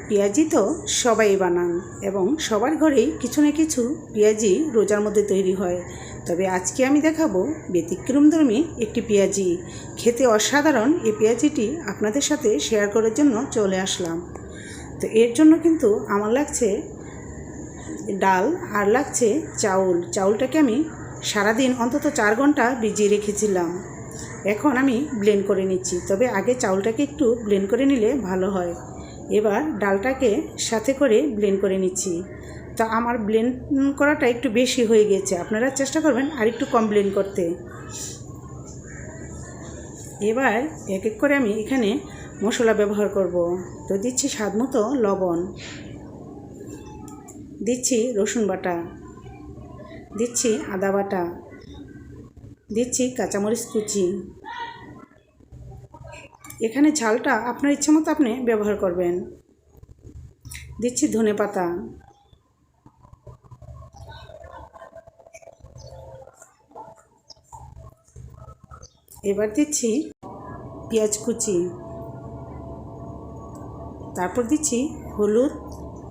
পেঁয়াজি তো সবাই বানান এবং সবার ঘরেই কিছু না কিছু পেঁয়াজি রোজার মধ্যে তৈরি হয়। তবে আজকে আমি দেখাবো ব্যতিক্রমধর্মী একটি পেঁয়াজি। খেতে অসাধারণ এই পেঁয়াজিটি আপনাদের সাথে শেয়ার করার জন্য চলে আসলাম। তো এর জন্য কিন্তু আমার লাগছে ডাল আর লাগছে চাউলটাকে আমি সারাদিন অন্তত 4 ঘন্টা ভিজিয়ে রেখেছিলাম। এখন আমি ব্লেন্ড করে নিচ্ছি, তবে আগে চাউলটাকে একটু ব্লেন্ড করে নিলে ভালো হয়। এবার ডালটাকে সাথে করে ব্লেন্ড করে নিচ্ছি। তা আমার ব্লেন্ড করাটা একটু বেশি হয়ে গেছে, আপনারা চেষ্টা করবেন আর একটু কম ব্লেন্ড করতে। এবার এক এক করে আমি এখানে মশলা ব্যবহার করব। তো দিচ্ছি স্বাদমতো লবণ, দিচ্ছি রসুন বাটা, দিচ্ছি আদা বাটা, দিচ্ছি কাঁচামরিচ কুচি। এখানে ঝালটা আপনার ইচ্ছে মতো আপনি ব্যবহার করবেন। দিচ্ছি ধনেপাতা, এবার দিচ্ছি পেঁয়াজ কুচি, তারপর দিচ্ছি হলুদ,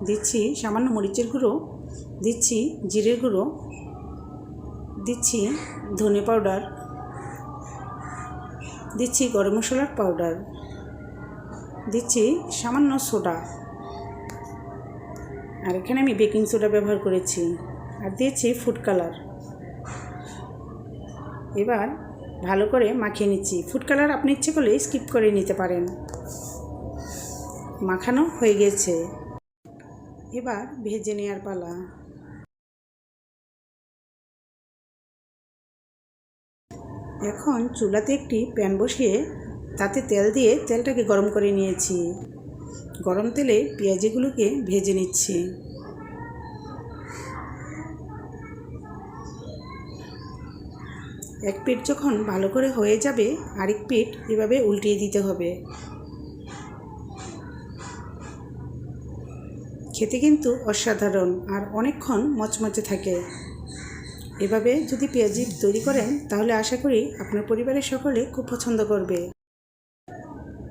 দিচ্ছি সামান্য মরিচের গুঁড়ো, দিচ্ছি জিরের গুঁড়ো, দিচ্ছি ধনে পাউডার, দিচ্ছি গরম মশলার পাউডার, দিচ্ছি সামান্য সোডা, আর এখানে আমি বেকিং সোডা ব্যবহার করেছি, আর দিয়েছি ফুড কালার। এবার ভালো করে মাখিয়ে নিচ্ছি। ফুড কালার আপনি ইচ্ছে করলে স্কিপ করে নিতে পারেন। মাখানো হয়ে গেছে, এবার ভেজে নেওয়ার পালা। এখন চুলাতে একটি প্যান বসিয়ে তাতে তেল দিয়ে তেলটাকে গরম করে নিয়েছি। গরম তেলে পেঁয়াজিগুলোকে ভেজে নিচ্ছি। এক পিঠ যখন ভালো করে হয়ে যাবে আরেক পিঠ এভাবে উল্টিয়ে দিতে হবে। খেতে কিন্তু অসাধারণ আর অনেকক্ষণ মচমচে থাকে। এভাবে যদি পেঁয়াজি তৈরি করেন তাহলে আশা করি আপনার পরিবারের সকলে খুব পছন্দ করবে।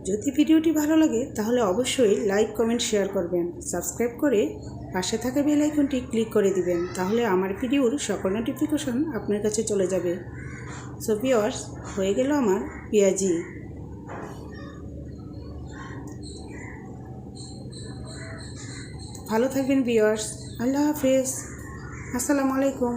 যদি ভিডিওটি ভালো লাগে তাহলে অবশ্যই লাইক, কমেন্ট, শেয়ার করবেন। সাবস্ক্রাইব করে পাশে থাকা বেল আইকনটি ক্লিক করে দিবেন, তাহলে আমার ভিডিওর সকল নোটিফিকেশন আপনার কাছে চলে যাবে। সো ভিউয়ার্স, হয়ে গেল আমার পেঁয়াজি। ভালো থাকবেন ভিউয়ার্স। আল্লাহ হাফেজ, আসসালামু আলাইকুম।